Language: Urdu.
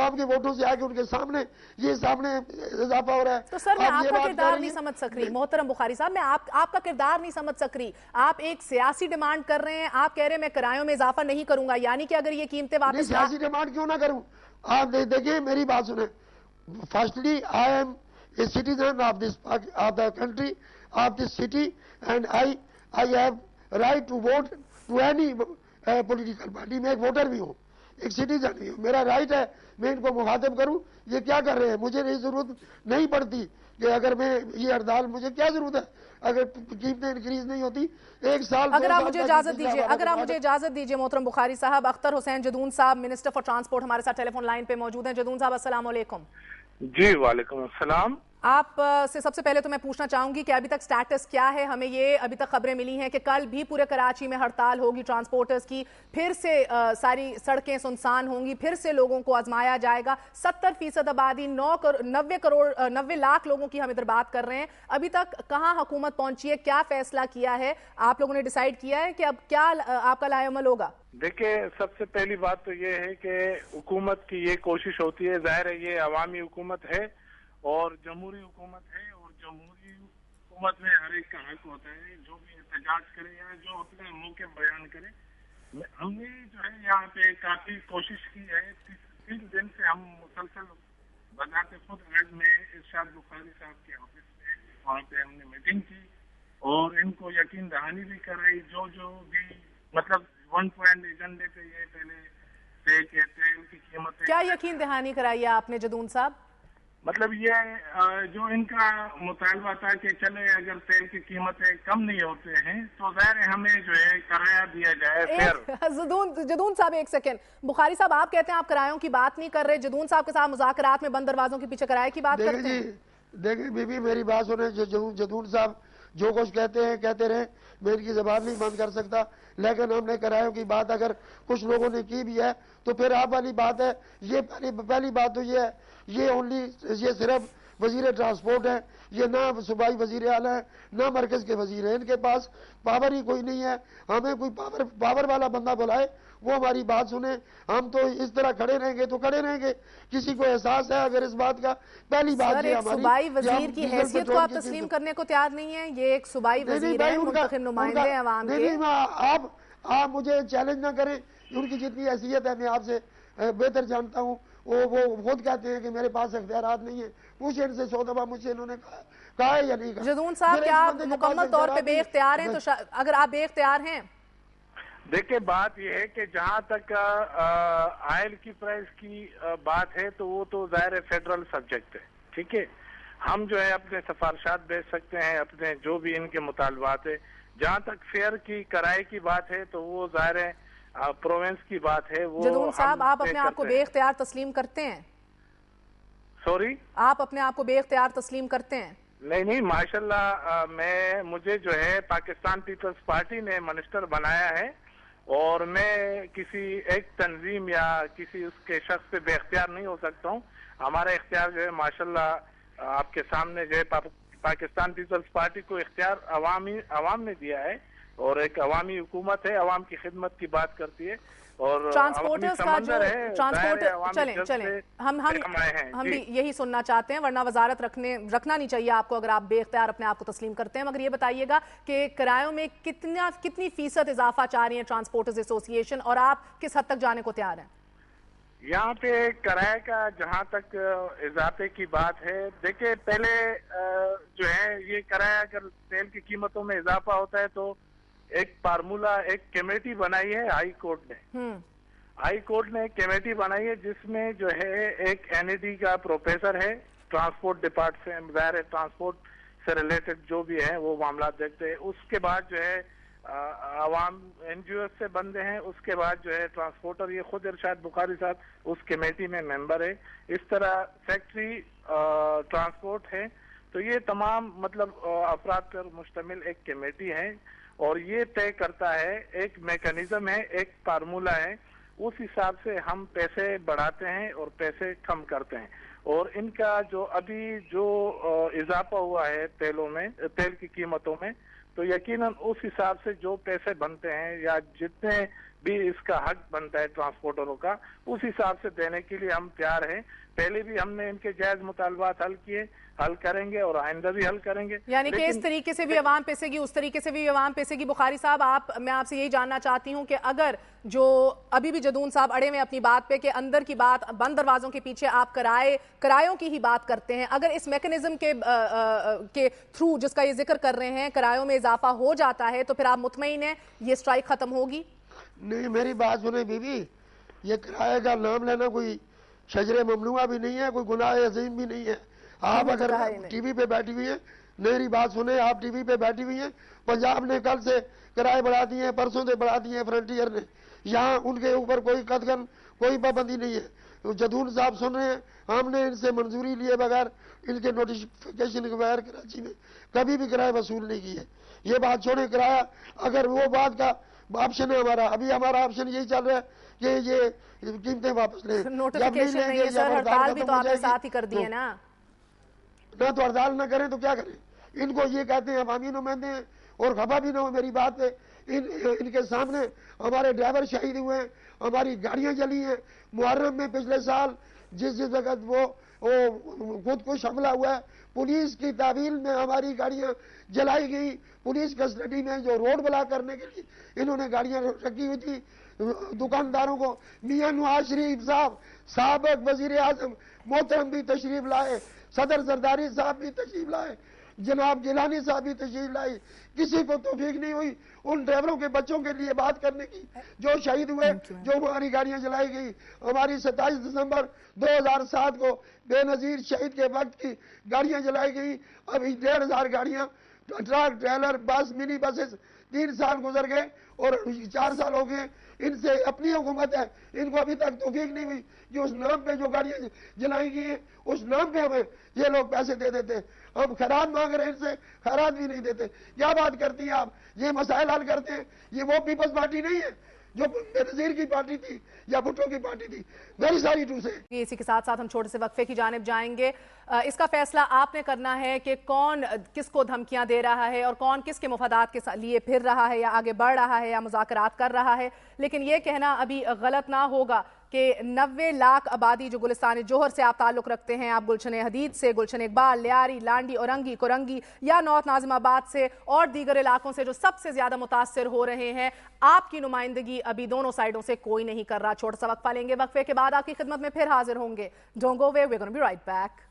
عوام کے ووٹوں سے آگے ان کے سامنے یہ سامنے اضافہ ہو رہا ہے. تو سر میں آپ کا کردار نہیں سمجھ سک رہی محترم بخاری صاحب, میں آپ کا کردار نہیں سمجھ سک رہی. آپ ایک سیاسی ڈیمانڈ کر رہے ہیں, آپ کہہ رہے ہیں میں کرایوں میں اضافہ نہیں کروں گا, یعنی کہ اگر یہ قیمتیں واپس سیاسی ڈیمانڈ کیوں نہ کروں. آپ دیکھیں میری بات سنیں. Firstly I am a citizen of the country, of this city, and I have right to vote to any political party. میں ایک ووٹر بھی ہوں, ایک سٹیزن بھی ہوں, میرا رائٹ ہے میں ان کو مخاطب کروں. یہ کیا کر رہے ہیں, مجھے نہیں ضرورت نہیں پڑتی کہ اگر میں یہ ہڑتال, مجھے کیا ضرورت ہے اگر قیمتیں انکریز نہیں ہوتی ایک سال. اگر آپ مجھے اجازت دیجیے محترم بخاری صاحب, اختر حسین جدون صاحب منسٹر فار ٹرانسپورٹ ہمارے ساتھ ٹیلی فون لائن پہ موجود ہیں. جدون صاحب السلام علیکم. جی وعلیکم السلام. آپ سے سب سے پہلے تو میں پوچھنا چاہوں گی کہ ابھی تک سٹیٹس کیا ہے. ہمیں یہ ابھی تک خبریں ملی ہیں کہ کل بھی پورے کراچی میں ہڑتال ہوگی ٹرانسپورٹرز کی, پھر سے ساری سڑکیں سنسان ہوں گی, پھر سے لوگوں کو آزمایا جائے گا. 70% آبادی 90 لاکھ لوگوں کی ہم ادھر بات کر رہے ہیں. ابھی تک کہاں حکومت پہنچی ہے, کیا فیصلہ کیا ہے, آپ لوگوں نے ڈیسائیڈ کیا ہے کہ اب کیا آپ کا لائے عمل ہوگا؟ دیکھیں سب سے پہلی بات تو یہ ہے کہ حکومت کی یہ کوشش ہوتی ہے, ظاہر ہے یہ عوامی حکومت ہے اور جمہوری حکومت ہے, اور جمہوری حکومت میں ہر ایک کا حق ہوتا ہے جو بھی احتجاج کرے یا جو اپنے موقع بیان کرے. ہم نے جو ہے یہاں پہ کافی کوشش کی ہے. 3 دن سے ہم مسلسل بذات خود آج میں ارشاد بخاری صاحب کے آفس میں وہاں پہ ہم نے میٹنگ کی اور ان کو یقین دہانی بھی کرائی. جو بھی مطلب 1 پوائنٹ ایجنڈے پہ یہ پہلے تیل کی قیمت. کیا یقین دہانی کرائی ہے آپ نے جدون صاحب؟ مطلب یہ جو ان کا مطالبہ تھا کہ چلے اگر تیل کی قیمتیں کم نہیں ہوتے ہیں تو ظاہر ہمیں جو ہے کرایہ دیا جائے فیئر. جدون صاحب ایک سیکنڈ, بخاری صاحب آپ کہتے ہیں آپ کرایوں کی بات نہیں کر رہے, جدون صاحب کے ساتھ مذاکرات میں بند دروازوں کے پیچھے کرائے کی بات کرتے ہیں. دیکھیں بی بی میری بات سنیں, جدون صاحب جو کچھ کہتے ہیں کہتے رہے, میں ان کی زبان نہیں بند کر سکتا, لیکن ہم نے کرایوں کی بات اگر کچھ لوگوں نے کی بھی ہے تو پھر آپ والی بات ہے. یہ پہلی بات تو یہ ہے, یہ صرف وزیر ٹرانسپورٹ ہے, یہ نہ صوبائی وزیر اعلیٰ ہیں نہ مرکز کے وزیر ہیں, ان کے پاس پاور ہی کوئی نہیں ہے. ہمیں کوئی پاور والا بندہ بلائے, وہ ہماری بات سنیں. ہم تو اس طرح کھڑے رہیں گے تو کھڑے رہیں گے. کسی کو احساس ہے اگر اس بات کا, پہلی بات یہ ہماری صوبائی وزیر کی حیثیت کو آپ تسلیم کرنے کو تیار نہیں ہیں. یہ ایک صوبائی وزیر ہیں, منتخب نمائندے ہیں عوام کے. آپ مجھے چیلنج نہ کریں, ان کی جتنی حیثیت ہے میں آپ سے بہتر جانتا ہوں. وہ خود کہتے ہیں کہ میرے پاس اختیارات نہیں ہیں. پوچھیں ان سے 100 دفعہ مجھ سے انہوں نے کہا ہے یا نہیں کہا. جدون صاحب کیا آپ مکمل طور پہ بے اختیار ہیں؟ تو اگر آپ بے اختیار ہیں, دیکھیں بات یہ ہے کہ جہاں تک آئل کی پرائز کی بات ہے تو وہ تو ظاہر فیڈرل سبجیکٹ ہے, ٹھیک ہے. ہم جو ہے اپنے سفارشات بھیج سکتے ہیں, اپنے جو بھی ان کے مطالبات ہے. جہاں تک فیئر کی کرائے کی بات ہے تو وہ ظاہر ہے پروونس کی بات ہے. وہ جدون صاحب آپ اپنے آپ کو بے اختیار تسلیم کرتے ہیں؟ سوری, آپ اپنے آپ کو بے اختیار تسلیم کرتے ہیں؟ نہیں ماشاءاللہ مجھے جو ہے پاکستان پیپلز پارٹی نے منسٹر بنایا ہے اور میں کسی ایک تنظیم یا کسی اس کے شخص پہ بے اختیار نہیں ہو سکتا ہوں. ہمارا اختیار جو ہے ماشاءاللہ آپ کے سامنے جو ہے پاکستان پیپلز پارٹی کو اختیار عوام نے دیا ہے اور ایک عوامی حکومت ہے, عوام کی خدمت کی بات کرتی ہے اور ٹرانسپورٹرز کا جو چلیں ہم بھی یہی سننا چاہتے ہیں, ورنہ وزارت رکھنا نہیں چاہیے آپ کو اگر آپ بے اختیار اپنے آپ کو تسلیم کرتے ہیں. مگر یہ بتائیے گا کہ کرایوں میں کتنی فیصد اضافہ چاہ رہی ہیں ٹرانسپورٹرز ایسوسی ایشن, اور آپ کس حد تک جانے کو تیار ہیں؟ یہاں پہ کرایہ کا جہاں تک اضافے کی بات ہے, دیکھیں پہلے جو ہے یہ کرایہ اگر تیل کی قیمتوں میں اضافہ ہوتا ہے تو ایک فارمولا, ایک کمیٹی بنائی ہے ہائی کورٹ نے. ہائی کورٹ نے ایک کمیٹی بنائی ہے جس میں جو ہے ایک NAD کا پروفیسر ہے, ٹرانسپورٹ ڈپارٹمنٹ, ظاہر ٹرانسپورٹ سے ریلیٹڈ جو بھی ہیں وہ معاملات دیکھتے ہیں. اس کے بعد جو ہے عوام NGOs سے بندے ہیں, اس کے بعد جو ہے ٹرانسپورٹر, یہ خود ارشاد بخاری صاحب اس کمیٹی میں ممبر ہے. اس طرح سیکٹری ٹرانسپورٹ ہے. تو یہ تمام مطلب افراد پر مشتمل ایک کمیٹی ہے اور یہ طے کرتا ہے, ایک میکانزم ہے, ایک فارمولا ہے, اس حساب سے ہم پیسے بڑھاتے ہیں اور پیسے کم کرتے ہیں. اور ان کا جو ابھی جو اضافہ ہوا ہے تیل کی قیمتوں میں, تو یقیناً اس حساب سے جو پیسے بنتے ہیں یا جتنے بھی اس کا حق بنتا ہے ٹرانسپورٹروں کا، اس حساب سے دینے کے لیے ہم تیار ہیں. پہلے بھی ہم نے ان کے جائز مطالبات حل کیے، حل کریں گے اور آئندہ بھی حل کریں گے. یعنی کہ اس طریقے سے بھی عوام پیسے گی، اس طریقے سے بھی عوام پیسے گی. بخاری صاحب، میں آپ سے یہی جاننا چاہتی ہوں کہ اگر جو ابھی بھی جدون صاحب اڑے ہوئے اپنی بات پہ کہ اندر کی بات بند دروازوں کے پیچھے آپ کرایوں کی ہی بات کرتے ہیں، اگر اس میکنزم کے تھرو جس کا یہ ذکر کر رہے ہیں کرایوں میں اضافہ ہو جاتا ہے تو پھر آپ مطمئن ہیں یہ اسٹرائک ختم ہوگی؟ نہیں، میری بات سنیں بی بی، یہ کرایہ کا نام لینا کوئی شجر ممنوعہ بھی نہیں ہے، کوئی گناہ عظیم بھی نہیں ہے. آپ اگر ٹی وی پہ بیٹھی ہوئی ہیں، میری بات سنیں، آپ ٹی وی پہ بیٹھی ہوئی ہیں، پنجاب نے کل سے کرائے بڑھا دیے ہیں، پرسوں سے بڑھا دیے ہیں فرنٹیئر نے. یہاں ان کے اوپر کوئی قدغن کوئی پابندی نہیں ہے. جدون صاحب سن رہے ہیں، ہم نے ان سے منظوری لیے بغیر، ان کے نوٹیفیکیشن کے بغیر کراچی میں کبھی بھی کرایہ وصول نہیں کی ہے. یہ بات چھوڑیں کرایہ، اگر وہ بات کا آپشن ہے ہمارا، ابھی ہمارا آپشن یہی چل رہا ہے کہ یہ قیمتیں واپس لیں. نوٹیفیکیشن نہیں ہے سر، ہڑتال بھی تو آپ نے ساتھ ہی کر دی ہے نا. نہ تو ہڑتال نہ کریں تو کیا کریں؟ ان کو یہ کہتے ہیں عوامی نمائندے ہیں، اور خفا بھی نہ ہو میری بات پہ. ان کے سامنے ہمارے ڈرائیور شہید ہوئے ہیں، ہماری گاڑیاں جلی ہیں. محرم میں پچھلے سال جس وقت وہ خود کش حملہ ہوا ہے، پولیس کی تعویل میں ہماری گاڑیاں جلائی گئی. پولیس کسٹڈی میں جو روڈ بلاک کرنے کے لیے انہوں نے گاڑیاں رکھی ہوئی تھی. دکانداروں کو میاں نواز شریف صاحب سابق وزیر اعظم محترم بھی تشریف لائے، صدر زرداری صاحب بھی تشریف لائے، جناب گیلانی صاحب بھی تشریف لائی. کسی کو توفیق نہیں ہوئی ان ڈرائیوروں کے بچوں کے لیے بات کرنے کی جو شہید ہوئے، جو ہماری گاڑیاں جلائی گئی. ہماری 27 دسمبر 2007 کو بے نظیر شہید کے وقت کی گاڑیاں جلائی گئی. ابھی 1500 گاڑیاں، ٹرک، ٹریلر، بس، منی بسز 3 سال گزر گئے اور 4 سال ہو گئے. ان سے اپنی حکومت ہے، ان کو ابھی تک توفیق نہیں ہوئی کہ اس نام پہ جو گاڑیاں جلائی گئی ہیں اس نام پہ ہمیں یہ لوگ پیسے دے دیتے. ہم خیرات مانگ رہے ہیں، ان سے خیرات بھی نہیں دیتے. کیا بات کرتی ہیں آپ؟ یہ مسائل حل کرتے ہیں. یہ وہ پیپلز پارٹی نہیں ہے جو بے نظیر کی پارٹی تھی یا بھٹو کی پارٹی تھی. ویری ساری ٹو سے. اسی کے ساتھ ساتھ ہم چھوٹے سے وقفے کی جانب جائیں گے. اس کا فیصلہ آپ نے کرنا ہے کہ کون کس کو دھمکیاں دے رہا ہے اور کون کس کے مفادات کے لیے پھر رہا ہے یا آگے بڑھ رہا ہے یا مذاکرات کر رہا ہے. لیکن یہ کہنا ابھی غلط نہ ہوگا کہ 90 لاکھ آبادی جو گلستان جوہر سے آپ تعلق رکھتے ہیں، آپ گلشن حدید سے، گلشن اقبال، لیاری، لانڈی، اورنگی، کرنگی یا نارتھ ناظم آباد سے اور دیگر علاقوں سے جو سب سے زیادہ متاثر ہو رہے ہیں، آپ کی نمائندگی ابھی دونوں سائیڈوں سے کوئی نہیں کر رہا. چھوٹا سا وقفہ لیں گے، وقفے کے بعد آپ کی خدمت میں پھر حاضر ہوں گے. Don't go away, we are gonna be right back.